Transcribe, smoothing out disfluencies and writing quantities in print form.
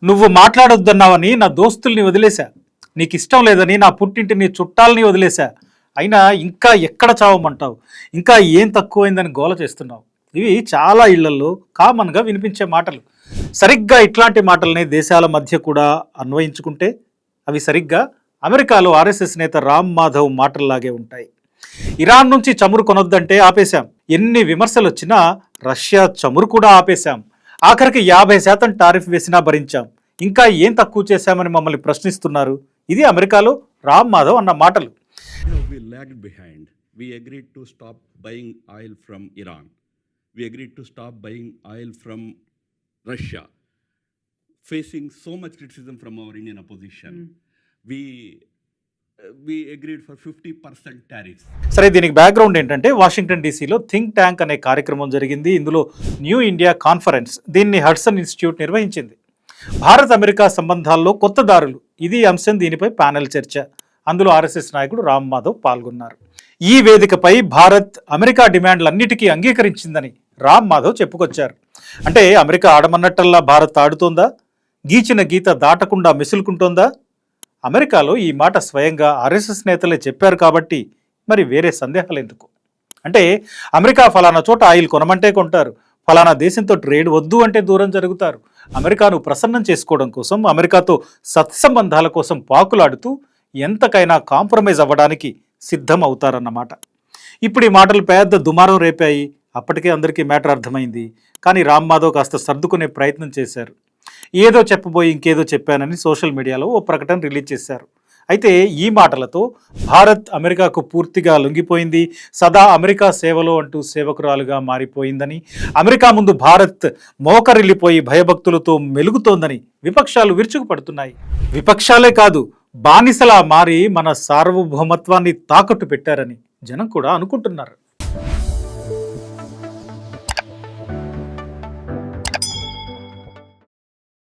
నువ్వు మాట్లాడొద్దన్నావని నా దోస్తుల్ని వదిలేశా, నీకు ఇష్టం లేదని నా పుట్టింటిని చుట్టాలని వదిలేశా, అయినా ఇంకా ఎక్కడ చావమంటావు, ఇంకా ఏం తక్కువైందని గోల చేస్తున్నావు. ఇవి చాలా ఇళ్లలో కామన్గా వినిపించే మాటలు. సరిగ్గా ఇట్లాంటి మాటల్ని దేశాల మధ్య కూడా అన్వయించుకుంటే అవి సరిగ్గా అమెరికాలో ఆర్ఎస్ఎస్ నేత రామ్ మాధవ్ మాటల్లాగే ఉంటాయి. ఇరాన్ నుంచి చమురు కొనొద్దంటే ఆపేశాం, ఎన్ని విమర్శలు వచ్చినా రష్యా చమురు కూడా ఆపేశాం, ఆఖరికి 50% టారిఫ్ వేసినా భరించాం, ఇంకా ఏం తక్కువ చేశామని మమ్మల్ని ప్రశ్నిస్తున్నారు. ఇది అమెరికాలో రామ్ మాధవ్ అన్న మాటలు. We lagged behind. We agreed to stop buying oil from Iran. We agreed to stop buying oil from Russia, facing so much criticism from our Indian opposition. We agreed for 50% tariffs. సరే, దీనికి background ఏంటంటే Washington డీసీలో think tank అనే కార్యక్రమం జరిగింది. ఇందులో new India conference, దీన్ని Hudson institute నిర్వహించింది. Bharat America సంబంధాల్లో కొత్త దారులు, ఇది అంశం. దీనిపై ప్యానెల్ చర్చ. అందులో ఆర్ఎస్ఎస్ నాయకుడు రామ్ మాధవ్ పాల్గొన్నారు. ఈ వేదికపై భారత్ అమెరికా డిమాండ్లన్నిటికీ అంగీకరించిందని రామ్ మాధవ్ చెప్పుకొచ్చారు. అంటే అమెరికా ఆడమన్నట్టల్లా భారత్ ఆడుతోందా? గీచిన గీత దాటకుండా మిసులుకుంటోందా? అమెరికాలో ఈ మాట స్వయంగా ఆర్ఎస్ఎస్ నేతలే చెప్పారు కాబట్టి మరి వేరే సందేహాలు ఎందుకు? అంటే అమెరికా ఫలానా చోట ఆయిల్ కొనమంటే కొంటారు, ఫలానా దేశంతో ట్రేడ్ వద్దు అంటే దూరం జరుగుతారు. అమెరికాను ప్రసన్నం చేసుకోవడం కోసం, అమెరికాతో సత్సంబంధాల కోసం పాకులాడుతూ ఎంతకైనా కాంప్రమైజ్ అవ్వడానికి సిద్ధం అవుతారన్నమాట. ఇప్పుడు ఈ మాటలు పెద్ద దుమారం రేపాయి. అప్పటికే అందరికీ మ్యాటర్ అర్థమైంది. కానీ రామ్ మాధవ్ కాస్త సర్దుకునే ప్రయత్నం చేశారు. ఏదో చెప్పబోయి ఇంకేదో చెప్పానని సోషల్ మీడియాలో ఓ ప్రకటన రిలీజ్ చేశారు. అయితే ఈ మాటలతో భారత్ అమెరికాకు పూర్తిగా లొంగిపోయింది, సదా అమెరికా సేవలో అంటూ సేవకురాలుగా మారిపోయిందని, అమెరికా ముందు భారత్ మోకరిల్లిపోయి భయభక్తులతో మెలుగుతోందని విపక్షాలు విరుచుకుపడుతున్నాయి. విపక్షాలే కాదు, బానిసలా మారి మన సార్వభౌమత్వాన్ని తాకట్టు పెట్టారని జనం కూడా అనుకుంటున్నారు.